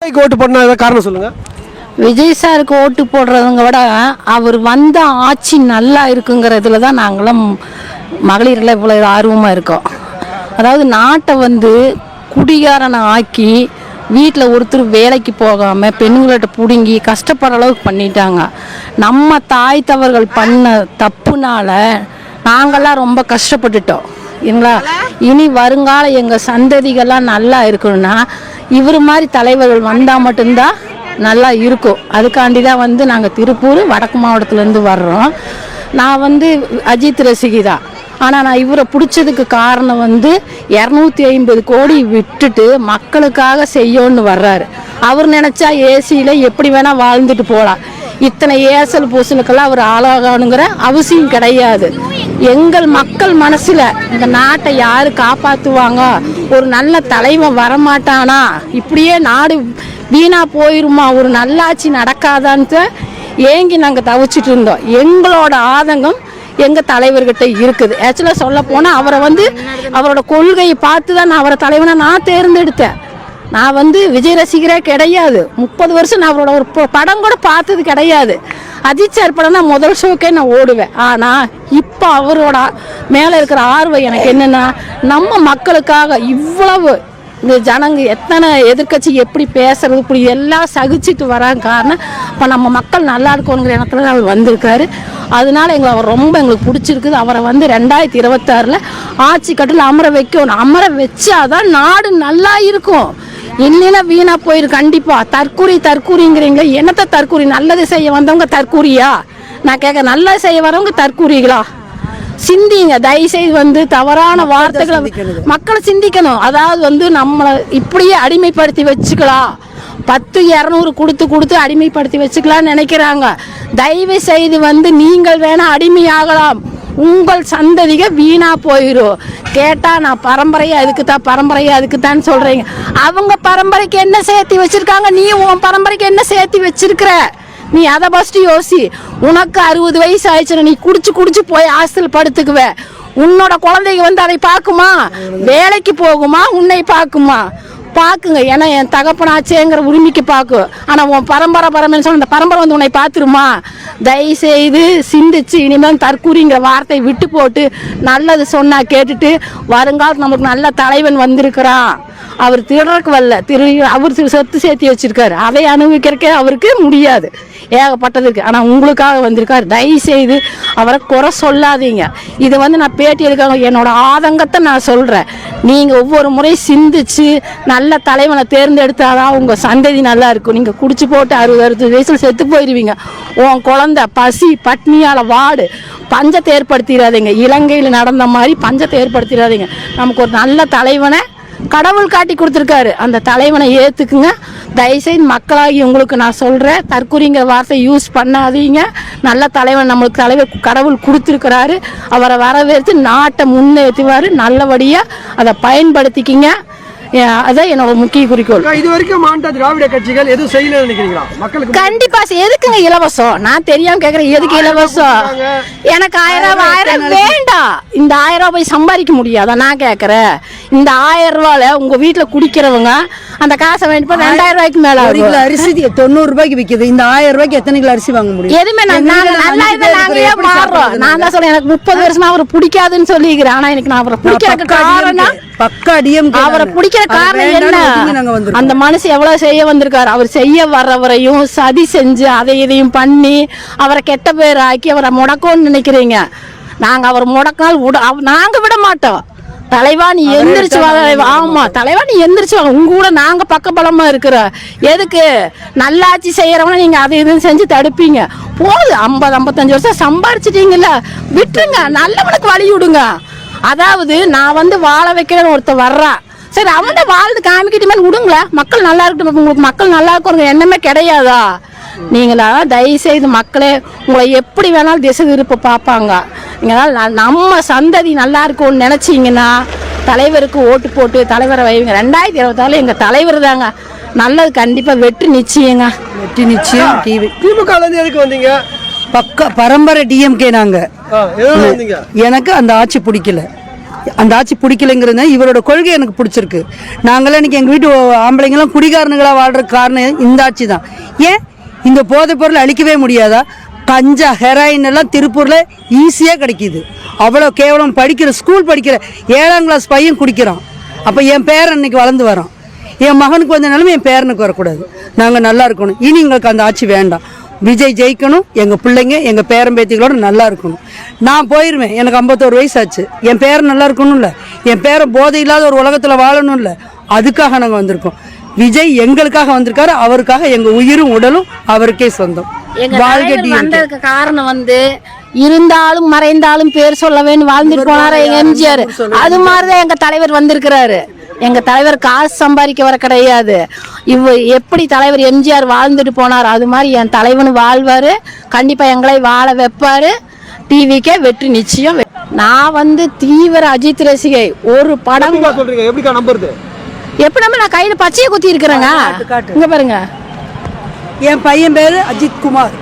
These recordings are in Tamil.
ஓட்டு போடணும் காரணம் சொல்லுங்க. விஜய் சாருக்கு ஓட்டு போடுறவங்க விட அவர் வந்த ஆட்சி நல்லா இருக்குங்கிறதுல தான் நாங்களும் மகளிரில் இவ்வளோ ஆர்வமாக இருக்கோம். அதாவது நாட்டை குடிகாரனை ஆக்கி வீட்டில் ஒருத்தர் வேலைக்கு போகாமல் பெண்கள்கிட்ட பிடுங்கி கஷ்டப்படுற அளவுக்கு பண்ணிட்டாங்க. நம்ம தாய் தவறுகள் பண்ண தப்புனால நாங்கள்லாம் ரொம்ப கஷ்டப்பட்டுட்டோம் இல்லைங்களா. இனி வருங்கால எங்கள் சந்ததிகள்லாம் நல்லா இருக்கணும்னா இவர் மாதிரி தலைவர்கள் வந்தால் மட்டும்தான் நல்லா இருக்கும். அதுக்காண்டி தான் நாங்கள் திருப்பூர் வடக்கு மாவட்டத்துலேருந்து வர்றோம். நான் அஜித் ரசிகி தான். ஆனால் நான் இவரை பிடிச்சதுக்கு காரணம் 250 கோடி விட்டுட்டு மக்களுக்காக செய்யணும்னு வர்றாரு. அவர் நினச்சா ஏசியில் எப்படி வேணால் வாழ்ந்துட்டு போகலாம். இத்தனை ஏசல் பூசலுக்கெல்லாம் அவர் ஆளாகணுங்கிற அவசியம் கிடையாது. எங்கள் மக்கள் மனசில் இந்த நாட்டை யார் காப்பாற்றுவாங்க, ஒரு நல்ல தலைவன் வரமாட்டானா, இப்படியே நாடு வீணாக போயிருமா, ஒரு நல்லாட்சி நடக்காதான்ட்டு ஏங்கி நாங்கள் தவிச்சிட்டு இருந்தோம். எங்களோட ஆதங்கம் எங்கள் தலைவர்கிட்ட இருக்குது. ஆக்சுவலாக சொல்ல போனால் அவரை அவரோட கொள்கையை பார்த்து தான் நான் அவரை தலைவனை நான் தேர்ந்தெடுத்தேன். நான் விஜய் ரசிகரே கிடையாது. 30 வருஷம் நான் அவரோட ஒரு படம் கூட பார்த்தது கிடையாது. அஜித் சார் படம்னா முதல் ஷோக்கே நான் ஓடுவேன். ஆனால் இப்போ அவரோட மேலே இருக்கிற ஆர்வம் எனக்கு என்னென்னா, நம்ம மக்களுக்காக இவ்வளவு இந்த ஜனங்க எத்தனை எதிர்கட்சி எப்படி பேசுறது இப்படி எல்லாம் சகிச்சுட்டு வராங்க. காரணம் இப்போ நம்ம மக்கள் நல்லா இருக்கணுங்கிற இடத்துல அவர் வந்திருக்காரு. அதனால எங்களுக்கு பிடிச்சிருக்குது. அவரை 2026 ஆட்சி கட்டில் அமர வைக்கணும். அமர வச்சாதான் நாடு நல்லா இருக்கும். இல்லைன்னா வீணா போயிரு. கண்டிப்பா தற்கூரிங்கிறீங்களா? என்னத்த தற்கூரி? நல்லது செய்ய வந்தவங்க தற்கூரியா? நான் கேட்க, நல்லது செய்ய வரவங்க தற்கூரிகளா? சிந்திங்க தயவுசெய்து. தவறான வார்த்தைகளை மக்களை சிந்திக்கணும். அதாவது நம்மளை இப்படியே அடிமைப்படுத்தி வச்சுக்கலாம், 10-200 கொடுத்து அடிமைப்படுத்தி வச்சுக்கலாம்னு நினைக்கிறாங்க. தயவு செய்து நீங்கள் வேணா அடிமையாகலாம், உங்கள் சந்ததிக வீணா போயிடும். கேட்டா நான் பரம்பரையா அதுக்குத்தான் சொல்றீங்க. அவங்க பரம்பரைக்கு என்ன சேர்த்து வச்சிருக்காங்க, நீ உன் பரம்பரைக்கு என்ன சேர்த்து வச்சிருக்கிற? நீ அதை ஃபர்ஸ்ட் யோசி. உனக்கு 60 வயசு ஆயிடுச்சுன்னா நீ குடிச்சு போய் ஹாஸ்டல் படுத்துக்குவ. உன்னோட குழந்தைங்க அதை பார்க்குமா? வேலைக்கு போகுமா? உன்னை பார்க்குமா? பார்க்குங்க. ஏன்னா என் தகப்பனாச்சேங்கிற உரிமைக்கு பார்க்கும். ஆனால் உன் பரம்பரை சொன்ன அந்த பரம்பரை உன்னை பார்த்துருமா? தயவுசெய்து சிந்திச்சு இனிமேல் தற்கூரிங்கிற வார்த்தையை விட்டு போட்டு நல்லது சொன்னா கேட்டுட்டு வருங்காலத்து நமக்கு நல்ல தலைவன் வந்திருக்கிறான். அவர் திருடருக்கு வரல, அவர் சொத்து சேர்த்தி வச்சிருக்காரு. அதை அனுபவிக்கிறக்கே அவருக்கு முடியாது, ஏகப்பட்டதுக்கு. ஆனால் உங்களுக்காக வந்திருக்காரு. தயவுசெய்து அவரை குறை சொல்லாதீங்க. இதை நான் பேட்டி எடுக்காங்க, என்னோட ஆதங்கத்தை நான் சொல்கிறேன். நீங்கள் ஒவ்வொரு முறை சிந்திச்சு நல்ல தலைவனை தேர்ந்தெடுத்தாதான் உங்கள் சந்ததி நல்லா இருக்கும். நீங்கள் குடிச்சு போட்டு 60 வயசில் செத்து போயிடுவீங்க. உன் குழந்தை பசி பட்னியால் வாடு. பஞ்சத்தை ஏற்படுத்திடாதீங்க. இலங்கையில் நடந்த மாதிரி பஞ்சத்தை ஏற்படுத்திடாதீங்க. நமக்கு ஒரு நல்ல தலைவனை கடவுள் காட்டி கொடுத்துருக்காரு. அந்த தலைவனை ஏற்றுக்குங்க. தயவுசெய்து மக்களாகி உங்களுக்கு நான் சொல்கிறேன், தற்கூரிங்கிற வார்த்தை யூஸ் பண்ணாதீங்க. நல்ல தலைவன் நம்மளுக்கு கடவுள் கொடுத்துருக்கிறாரு. அவரை வரவேற்று நாட்டை முன்னேற்றுவார். நல்லபடியாக அதை பயன்படுத்திக்கிங்க. அதான் என்னோட முக்கிய குறிக்கோள். இது வரைக்கும் திராவிட கட்சிகள் எதுவும் செய்யல நினைக்கிறீங்களா? மக்களுக்கு கண்டிப்பா எதுக்குங்க இலவசம்? நான் தெரியாம கேக்குறேன், எதுக்கு இலவசம்? எனக்கு 1000 வேண்டாம். இந்த 1000 போய் சம்பாதிக்க முடியாதா? நான் கேக்குறேன். இந்த 1000 ரூபாயில உங்க வீட்டுல குடிக்கிறவங்க அந்த காசை வாங்கிட்டு 2000 ரூபாய்க்கு மேல அரிசி 90 ரூபாய்க்கு விக்குது. இந்த 1000 ரூபாய்க்கு எத்தனை கிலோ அரிசி வாங்க முடியும்? எதுவுமே மாறுறோம். நான் தான் சொல்றேன், எனக்கு 30 வருஷமா அவரை பிடிக்காதுன்னு சொல்லிக்கிறேன். ஆனா எனக்கு நான் அவரை பிடிக்கிறதுக்கு காரணம் அவரை பிடிக்கிற காரணம் என்ன? அந்த மனசு எவ்வளவு செய்ய வந்திருக்காரு. அவர் செய்ய வர்றவரையும் சதி செஞ்சு அதை இதையும் பண்ணி அவரை கெட்ட பேர் ஆக்கி அவரை முடக்கோன்னு நினைக்கிறீங்க. நாங்க அவர் முடக்கால் நாங்க விட மாட்டோம். தலைவா நீ எந்திரிச்சு வாங்க. ஆமா தலைவா நீ எந்திரிச்சு வாங்க. உங்க கூட நாங்க பக்கபலமா இருக்கிறோம். எதுக்கு? நல்லாட்சி செய்யறவன நீங்க அதை இதுன்னு செஞ்சு தடுப்பீங்க. போகுது 50-55 வருஷம் சம்பாரிச்சிட்டீங்கல்ல, விட்டுருங்க. நல்லவனுக்கு வழி விடுங்க. அதாவது நான் வாழ வைக்கிறேன்னு ஒருத்தர் வர்றா, சரி அவன் வாழ்ந்து காமிக்கிட்டு மேலே விடுங்களேன். மக்கள் நல்லா இருக்கட்டும். உங்களுக்கு மக்கள் நல்லா இருக்கணும் எண்ணமே கிடையாதா? நீங்களா தயவுசெய்து மக்களே உங்களை எப்படி வேணாலும் திசை திருப்ப பார்ப்பாங்க. நீங்களால் நம்ம சந்ததி நல்லா இருக்கும்னு நினச்சிங்கன்னா தலைவருக்கு ஓட்டு போட்டு தலைவரை வைங்க. 2026 எங்கள் தலைவர் தாங்க நல்லது. கண்டிப்பாக வெற்றி நிச்சயங்க. வெற்றி நிச்சயம். திமுக எதுக்கு வந்தீங்க? பரம்பரை டிஎம்கே. நாங்கள் எனக்கு அந்த ஆட்சி பிடிக்கல. அந்த ஆட்சி பிடிக்கலைங்கிறது இவரோட கொள்கை எனக்கு பிடிச்சிருக்கு. நாங்களாம் இன்னைக்கு எங்கள் வீட்டு ஆம்பளைங்கெல்லாம் குடிகாரனுங்களாக வாழ்கிற காரணம் இந்த ஆட்சி தான். ஏன் இந்த போதைப் பொருள் அழிக்கவே முடியாதா? கஞ்சா ஹெராயின் எல்லாம் திருப்பூரில் ஈஸியாக கிடைக்கிது. அவ்வளோ கேவலம் ஸ்கூல் படிக்கிற 7ஆம் கிளாஸ் பையன் குடிக்கிறான். அப்போ என் பேரன் இன்னைக்கு வளர்ந்து வரோம். என் மகனுக்கு வந்த நிலைமை என் பேரனுக்கு வரக்கூடாது. நாங்கள் நல்லா இருக்கணும். இனி எங்களுக்கு அந்த ஆட்சி வேண்டாம். விஜய் ஜெயிக்கணும். எங்கள் பிள்ளைங்க எங்கள் பேரம்பேத்திகளோட நல்லா இருக்கணும். நான் போயிடுவேன். எனக்கு 51 வயசு ஆச்சு. என் பேரன் நல்லா இருக்கணும்ல, என் பேரன் போதை இல்லாத ஒரு உலகத்தில் வாழணும்ல, அதுக்காக நாங்கள் வந்திருக்கோம். விஜய் எங்களுக்காக வந்திருக்காரு. அவருக்காக எங்கள் உயிரும் உடலும் அவருக்கே சொந்தம். வந்ததுக்கு காரணம் இருந்தாலும் மறைந்தாலும் பேர் சொல்ல வேண்டும் வாழ்ந்துட்டு போனாரு எங்க எம்ஜிஆர். அது மாதிரிதான் எங்க தலைவர் வந்திருக்கிறாரு. எங்க தலைவர் காசு சம்பாதிக்க வர கிடையாது. எப்படி தலைவர் எம்ஜிஆர் வாழ்ந்துட்டு போனார் அது மாதிரி என் தலைவனு வாழ்வாரு. கண்டிப்பா எங்களை வாழ வைப்பாரு. டிவிக்கே வெற்றி நிச்சயம். நான் தீவிர அஜித் ரசிகை. ஒரு படம் எப்படி நான் கையில பச்சையை குத்தி இருக்கிறேங்க. இங்க பாருங்க, என் பையன் பேரு அஜித் குமார்.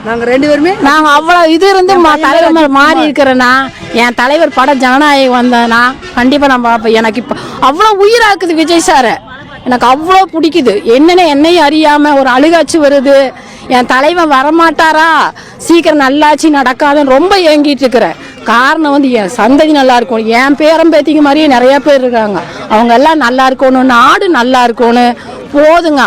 நாங்க 2 பேருமே அவ்வளவு இது இருந்து தலைவர் மாறி இருக்கிறேன்னா என் தலைவர் படம் ஜனநாயகம் வந்தேன்னா கண்டிப்பா நான் பார்ப்பேன். எனக்கு இப்ப அவ்வளவு உயிராக்குது விஜய் சார. எனக்கு அவ்வளோ பிடிக்குது. என்னையும் அறியாம ஒரு அழுகாச்சு வருது. என் தலைவன் வரமாட்டாரா, சீக்கிரம் நல்லாச்சு நடக்காதுன்னு ரொம்ப ஏங்கிட்டு இருக்கிறேன். காரணம் என் சந்ததி நல்லா இருக்கணும். என் பேரம்பேத்திக்கு மாதிரியே நிறைய பேர் இருக்காங்க. அவங்க எல்லாம் நல்லா இருக்கணும். நாடு நல்லா இருக்கணும். போதுங்க,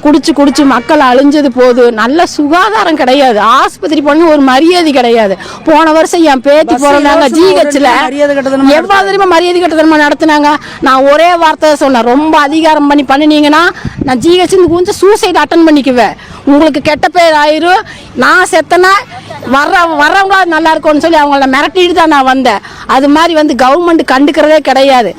குடிச்சு மக்கள் அழிஞ்சது போதும். நல்ல சுகாதாரம் கிடையாது. ஆஸ்பத்திரி போன ஒரு மரியாதை கிடையாது. போன வருஷம் என் பேத்தி பிறந்தாங்க ஜிஹெச்ல. எவ்வளவு தெரியுமா மரியாதை கட்டணமா நடத்தினாங்க. நான் ஒரே வார்த்தை சொன்னேன், ரொம்ப அதிகாரம் பண்ணினீங்கன்னா நான் ஜிஹெச் கொஞ்சம் சூசைட் அட்டன் பண்ணிக்குவேன். உங்களுக்கு கெட்ட பேர் ஆயிரும். நான் செத்தனா வர்றவங்களா நல்லா இருக்கும்னு சொல்லி அவங்கள மிரட்டிட்டு தான் நான் வந்தேன். அது மாதிரி கவர்மெண்ட் கண்டுக்கிறதே கிடையாது.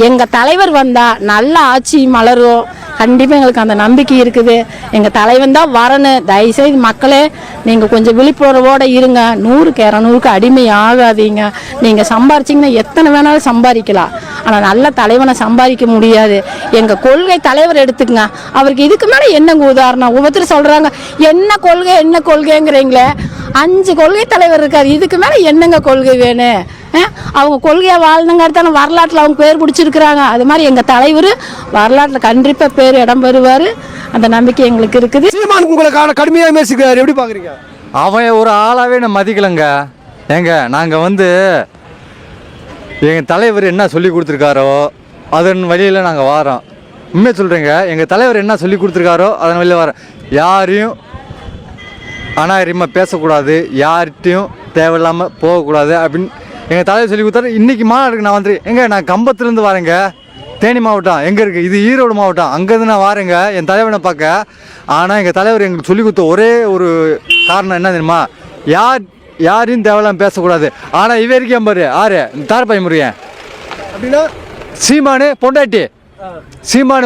எங்க தலைவர் வந்தா நல்ல ஆட்சி மலரும். கண்டிப்பாக எங்களுக்கு அந்த நம்பிக்கை இருக்குது. எங்கள் தலைவன் தான் வரணும். தயவுசெய்து மக்களே நீங்கள் கொஞ்சம் விழிப்புணர்வோடு இருங்க. 100க்கு 200க்கு அடிமை ஆகாதீங்க. நீங்கள் சம்பாரிச்சிங்கன்னா எத்தனை வேணாலும் சம்பாதிக்கலாம். ஆனால் நல்ல தலைவனை சம்பாதிக்க முடியாது. எங்கள் கொள்கை தலைவர் எடுத்துக்கங்க. அவருக்கு இதுக்கு மேலே என்னங்க உதாரணம்? ஒவ்வொருத்தர் சொல்கிறாங்க என்ன கொள்கைங்கிறீங்களே. 5 கொள்கை தலைவர் இருக்காரு. இதுக்கு மேலே என்னங்க கொள்கை வேணும்? அவங்க கொள்கையை வாழ்ந்துங்கிறதான வரலாற்றில் அவங்க பேர் பிடிச்சிருக்கிறாங்க. அது மாதிரி எங்கள் தலைவர் வரலாற்றில் கண்டிப்பாக பேர் இடம் பெறுவார். அந்த நம்பிக்கை எங்களுக்கு இருக்குது. உங்களுக்கான கடுமையாக பேசிக்கிறாரு, எப்படி பார்க்குறீங்க? அவன் ஒரு ஆளாகவே நான் மதிக்கலைங்க. நாங்கள் எங்கள் தலைவர் என்ன சொல்லி கொடுத்துருக்காரோ அதன் வழியில் நாங்கள் வாரோம். உண்மையை சொல்கிறேங்க, எங்கள் தலைவர் என்ன சொல்லி கொடுத்துருக்காரோ அதன் வழியில் வரோம். யாரையும் அநாகரிகமாக பேசக்கூடாது, யார்கிட்டையும் தேவையில்லாமல் போகக்கூடாது அப்படின்னு எங்கள் தலைவர் சொல்லி கொடுத்தாரு. இன்றைக்கி மாநாடுக்கு நான் வந்துருக்கேன். நான் கம்பத்துலேருந்து வரேங்க. தேனி மாவட்டம் எங்கே இருக்குது? இது ஈரோடு மாவட்டம். அங்கேருந்து நான் வரேங்க என் தலைவனை பார்க்க. ஆனால் எங்கள் தலைவர் எங்களுக்கு சொல்லி கொடுத்த ஒரே ஒரு காரணம் என்ன தெரியுமா? யாரையும் தேவையில்லாமல் பேசக்கூடாது. ஆனால் இவருக்கேன் பாரு ஆறு தாரப்பாய் முருகன் அப்படின்னா சீமானு பொண்டாட்டி சீமானு